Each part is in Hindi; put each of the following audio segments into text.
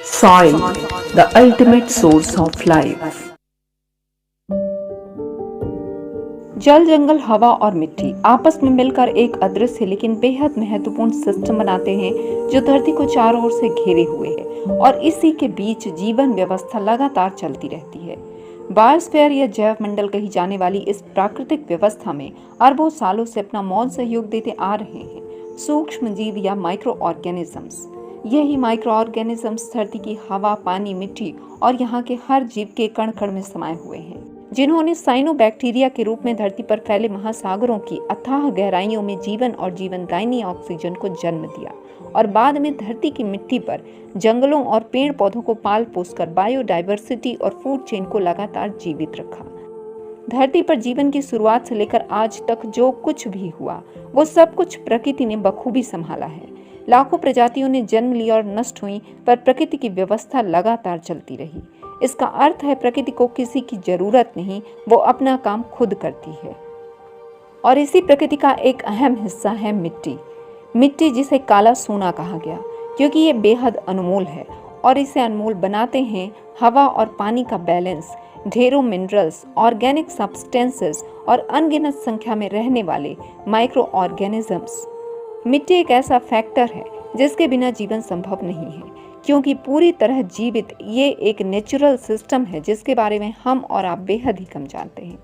Soil, the ultimate source of life. जल, जंगल, हवा और मिट्टी आपस में मिलकर एक अदृश्य लेकिन बेहद महत्वपूर्ण सिस्टम बनाते हैं जो धरती को चारों ओर से घेरे हुए है और इसी के बीच जीवन व्यवस्था लगातार चलती रहती है। बायोस्फीयर या जैव मंडल कही जाने वाली इस प्राकृतिक व्यवस्था में अरबों सालों से अपना मौन सहयोग देते आ रहे हैं सूक्ष्म जीव या माइक्रो ऑर्गेनिजम्स। यही माइक्रो ऑर्गेनिजम्स धरती की हवा, पानी, मिट्टी और यहाँ के हर जीव के कण कण में समाये हुए हैं, जिन्होंने साइनोबैक्टीरिया के रूप में धरती पर फैले महासागरों की अथाह गहराइयों में जीवन और जीवनदायिनी ऑक्सीजन को जन्म दिया और बाद में धरती की मिट्टी पर जंगलों और पेड़ पौधों को पाल पोसकर बायोडाइवर्सिटी और फूड चेन को लगातार जीवित रखा। धरती पर जीवन की शुरुआत से लेकर आज तक जो कुछ भी हुआ वो सब कुछ प्रकृति ने बखूबी संभाला है। लाखों प्रजातियों ने जन्म लिया और नष्ट हुई, पर प्रकृति की व्यवस्था लगातार चलती रही। इसका अर्थ है प्रकृति को किसी की जरूरत नहीं, वो अपना काम खुद करती है। और इसी प्रकृति का एक अहम हिस्सा है मिट्टी। मिट्टी जिसे काला सोना कहा गया क्योंकि ये बेहद अनमोल है और इसे अनमोल बनाते हैं हवा और पानी का बैलेंस, ढेरों मिनरल्स, ऑर्गेनिक सब्सटेंसेस और अनगिनत संख्या में रहने वाले माइक्रो ऑर्गेनिजम्स। मिट्टी एक ऐसा फैक्टर है जिसके बिना जीवन संभव नहीं है, क्योंकि पूरी तरह जीवित ये एक नेचुरल सिस्टम है जिसके बारे में हम और आप बेहद ही कम जानते हैं।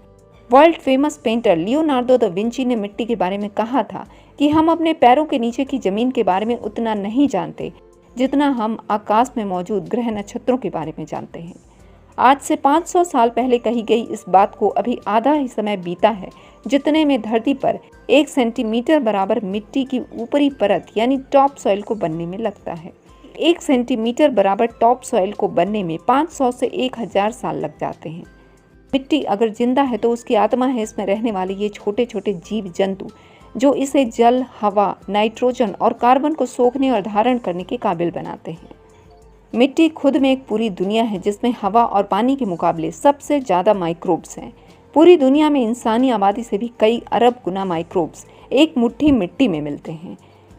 World famous painter Leonardo da Vinci ने मिट्टी के बारे में कहा था कि हम अपने पैरों के नीचे की जमीन के बारे में उतना नहीं जानते जितना हम आकाश में मौजूद ग्रह नक्षत्रों के बारे में जानते हैं। आज से 500 साल पहले कही गई इस बात को अभी आधा ही समय बीता है जितने में धरती पर 1 सेंटीमीटर बराबर मिट्टी की ऊपरी परत यानी टॉप सॉइल को बनने में लगता है। 1 सेंटीमीटर बराबर टॉप सॉइल को बनने में 500 से 1000 साल लग जाते हैं। मिट्टी अगर जिंदा है तो उसकी आत्मा है इसमें रहने वाले ये छोटे छोटे जीव जंतु जो इसे जल, हवा, नाइट्रोजन और कार्बन को सोखने और धारण करने के काबिल बनाते हैं। मिट्टी खुद में एक पूरी दुनिया है जिसमें हवा और पानी के मुकाबले सबसे ज़्यादा माइक्रोब्स हैं। पूरी दुनिया में इंसानी आबादी से भी कई अरब गुना माइक्रोब्स एक मुट्ठी मिट्टी में मिलते हैं।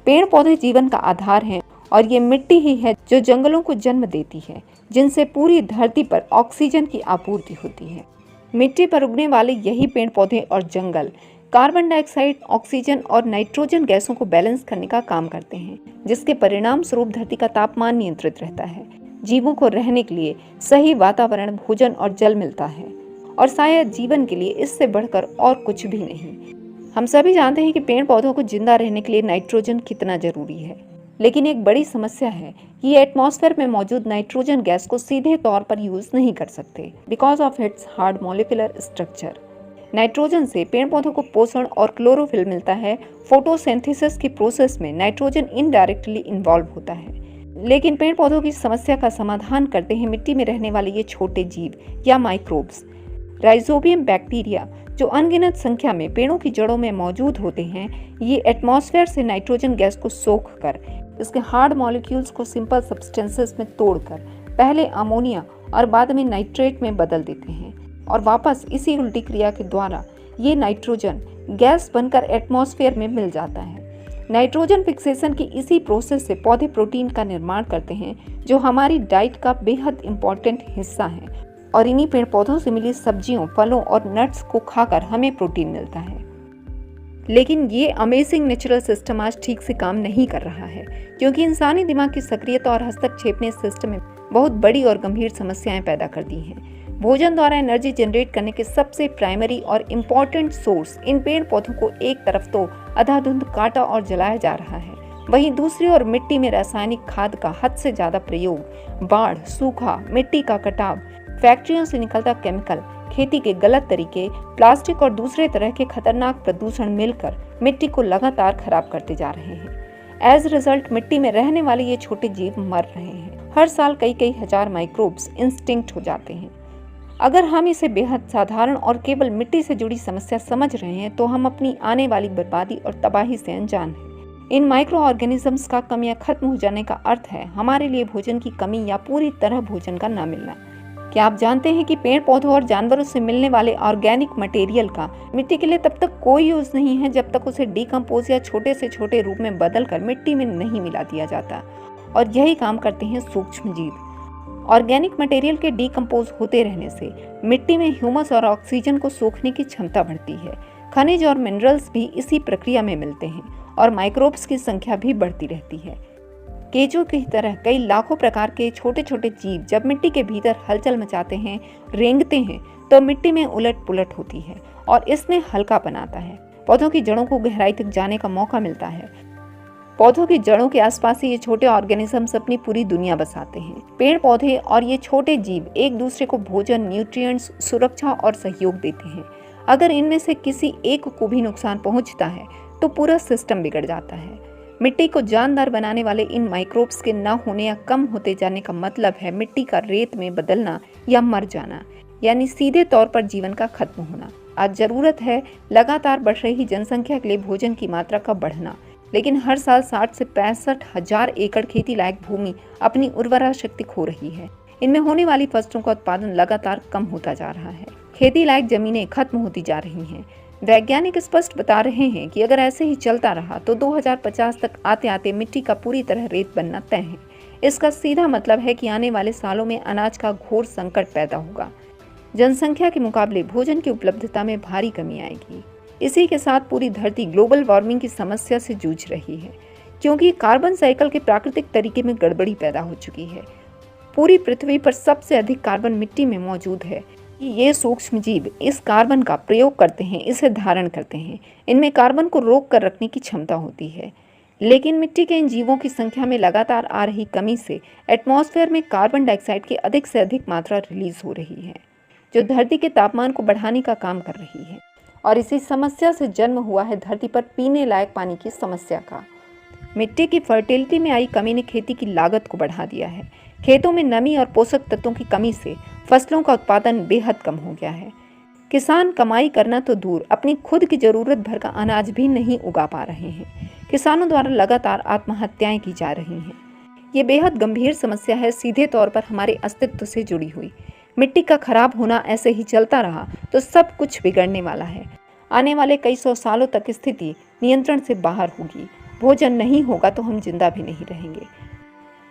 पेड़ पौधे जीवन का आधार हैं और ये मिट्टी ही है जो जंगलों को जन्म देती है, जिनसे पूरी धरती पर ऑक्सीजन की आपूर्ति होती है। मिट्टी पर उगने वाले यही पेड़ पौधे और जंगल कार्बन डाइऑक्साइड, ऑक्सीजन और नाइट्रोजन गैसों को बैलेंस करने का काम करते हैं, जिसके परिणाम स्वरूप धरती का तापमान नियंत्रित रहता है। जीवों को रहने के लिए सही वातावरण, भोजन और जल मिलता है और शायद जीवन के लिए इससे बढ़कर और कुछ भी नहीं। हम सभी जानते हैं कि पेड़ पौधों को जिंदा रहने के लिए नाइट्रोजन कितना जरूरी है, लेकिन एक बड़ी समस्या है कि ये एटमॉस्फेयर में मौजूद नाइट्रोजन गैस को सीधे तौर पर यूज नहीं कर सकते because of its hard molecular structure. Nitrogen से पेड़ पौधों को पोषण और क्लोरोफिल मिलता है। फोटोसिंथेसिस की प्रोसेस में नाइट्रोजन इनडायरेक्टली इन्वॉल्व होता है, लेकिन पेड़ पौधों की समस्या का समाधान करते हैं मिट्टी में रहने वाले ये छोटे जीव या माइक्रोब्स। राइजोबियम बैक्टीरिया जो अनगिनत संख्या में पेड़ों की जड़ों में मौजूद होते हैं, ये एटमॉस्फेयर से नाइट्रोजन गैस को सोख कर इसके हार्ड मॉलिक्यूल्स को सिंपल सब्सटेंसेस में तोड़कर पहले अमोनिया और बाद में नाइट्रेट में बदल देते हैं और वापस इसी उल्टी क्रिया के द्वारा ये नाइट्रोजन गैस बनकर एटमॉस्फेयर में मिल जाता है। नाइट्रोजन फिक्सेशन की इसी प्रोसेस से पौधे प्रोटीन का निर्माण करते हैं जो हमारी डाइट का बेहद इंपॉर्टेंट हिस्सा है और इन्हीं पेड़ पौधों से मिली सब्जियों, फलों और नट्स को खाकर हमें प्रोटीन मिलता है। लेकिन ये अमेजिंग नेचुरल सिस्टम आज ठीक से काम नहीं कर रहा है क्योंकि इंसानी दिमाग की सक्रियता और हस्तक्षेप ने इस सिस्टम में बहुत बड़ी और गंभीर समस्याएं पैदा कर दी हैं। भोजन द्वारा एनर्जी जनरेट करने के सबसे प्राइमरी और इम्पोर्टेंट सोर्स इन पेड़ पौधों को एक तरफ तो अंधाधुंध काटा और जलाया जा रहा है, वहीं दूसरी ओर मिट्टी में रासायनिक खाद का हद से ज्यादा प्रयोग, बाढ़, सूखा, मिट्टी का कटाव, फैक्ट्रियों से निकलता केमिकल, खेती के गलत तरीके, प्लास्टिक और दूसरे तरह के खतरनाक प्रदूषण मिलकर मिट्टी को लगातार खराब करते जा रहे हैं। एज रिजल्ट मिट्टी में रहने वाले ये छोटे जीव मर रहे हैं। हर साल कई हजार माइक्रोब्स एक्सटिंक्ट हो जाते हैं। अगर हम इसे बेहद साधारण और केवल मिट्टी से जुड़ी समस्या समझ रहे हैं तो हम अपनी आने वाली बर्बादी और तबाही से अनजान हैं। इन माइक्रो ऑर्गेनिजम्स का कमियां खत्म हो जाने का अर्थ है हमारे लिए भोजन की कमी या पूरी तरह भोजन का न मिलना। क्या आप जानते हैं कि पेड़ पौधों और जानवरों से मिलने वाले ऑर्गेनिक मटेरियल का मिट्टी के लिए तब तक कोई यूज नहीं है जब तक उसे डिकम्पोज या छोटे से छोटे रूप में बदल कर मिट्टी में नहीं मिला दिया जाता। और यही काम करते हैं सूक्ष्म जीव। ऑर्गेनिक मटेरियल के डीकम्पोज होते रहने से मिट्टी में ह्यूमस और ऑक्सीजन को सोखने की क्षमता बढ़ती है। खनिज और मिनरल्स भी इसी प्रक्रिया में मिलते हैं और माइक्रोब्स की संख्या भी बढ़ती रहती है। केंचुओं की तरह कई लाखों प्रकार के छोटे छोटे जीव जब मिट्टी के भीतर हलचल मचाते हैं, रेंगते हैं, तो मिट्टी में उलट पुलट होती है और इसमें हल्का बनाता है। पौधों की जड़ों को गहराई तक जाने का मौका मिलता है। पौधों की जड़ों के आसपास ही ये छोटे ऑर्गेनिजम्स अपनी पूरी दुनिया बसाते हैं। पेड़ पौधे और ये छोटे जीव एक दूसरे को भोजन, न्यूट्रिएंट्स, सुरक्षा और सहयोग देते हैं। अगर इनमें से किसी एक को भी नुकसान पहुंचता है तो पूरा सिस्टम बिगड़ जाता है। मिट्टी को जानदार बनाने वाले इन माइक्रोब्स के न होने या कम होते जाने का मतलब है मिट्टी का रेत में बदलना या मर जाना, यानी सीधे तौर पर जीवन का खत्म होना। आज जरूरत है लगातार बढ़ रही जनसंख्या के लिए भोजन की मात्रा का बढ़ना, लेकिन हर साल 60 से 65 हजार एकड़ खेती लायक भूमि अपनी उर्वरा शक्ति खो रही है। इनमें होने वाली फसलों का उत्पादन लगातार कम होता जा रहा है। खेती लायक जमीनें खत्म होती जा रही हैं। वैज्ञानिक स्पष्ट बता रहे हैं कि अगर ऐसे ही चलता रहा तो 2050 तक आते आते मिट्टी का पूरी तरह रेत बनना तय है। इसका सीधा मतलब है कि आने वाले सालों में अनाज का घोर संकट पैदा होगा। जनसंख्या के मुकाबले भोजन की उपलब्धता में भारी कमी आएगी। इसी के साथ पूरी धरती ग्लोबल वार्मिंग की समस्या से जूझ रही है, क्योंकि कार्बन साइकिल के प्राकृतिक तरीके में गड़बड़ी पैदा हो चुकी है। पूरी पृथ्वी पर सबसे अधिक कार्बन मिट्टी में मौजूद है। ये सूक्ष्म जीव इस कार्बन का प्रयोग करते हैं, इसे धारण करते हैं। इनमें कार्बन को रोक कर रखने की क्षमता होती है, लेकिन मिट्टी के इन जीवों की संख्या में लगातार आ रही कमी से एटमॉस्फेयर में कार्बन डाइऑक्साइड की अधिक से अधिक मात्रा रिलीज हो रही है, जो धरती के तापमान को बढ़ाने का काम कर रही है। और इसी समस्या से जन्म हुआ है धरती पर पीने लायक पानी की समस्या का। मिट्टी की फर्टिलिटी में आई कमी ने खेती की लागत को बढ़ा दिया है। खेतों में नमी और पोषक तत्वों की कमी से फसलों का उत्पादन बेहद कम हो गया है। किसान कमाई करना तो दूर, अपनी खुद की जरूरत भर का अनाज भी नहीं उगा पा रहे हैं। किसानों द्वारा लगातार आत्महत्याएं की जा रही हैं। ये बेहद गंभीर समस्या है, सीधे तौर पर हमारे अस्तित्व से जुड़ी हुई। मिट्टी का खराब होना ऐसे ही चलता रहा तो सब कुछ बिगड़ने वाला है। आने वाले कई सौ सालों तक स्थिति नियंत्रण से बाहर होगी। भोजन नहीं होगा तो हम जिंदा भी नहीं रहेंगे।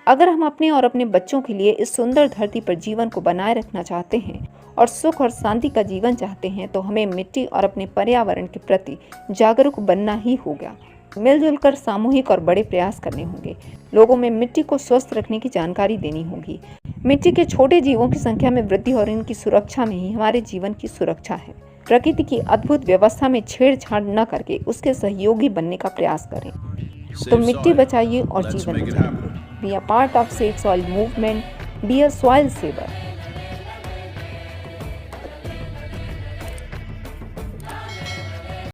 अगर हम अपने और अपने बच्चों के लिए इस सुंदर धरती पर जीवन को बनाए रखना चाहते हैं और सुख और शांति का जीवन चाहते हैं, तो हमें मिट्टी और अपने पर्यावरण के प्रति जागरूक बनना ही होगा। मिलजुल कर सामूहिक और बड़े प्रयास करने होंगे। लोगों में मिट्टी को स्वस्थ रखने की जानकारी देनी होगी। मिट्टी के छोटे जीवों की संख्या में वृद्धि और इनकी सुरक्षा में ही हमारे जीवन की सुरक्षा है। प्रकृति की अद्भुत व्यवस्था में छेड़छाड़ न करके उसके सहयोगी बनने का प्रयास करें। तो मिट्टी बचाइए और जीवन बचाइए। Be a part of save soil movement, be a soil saver.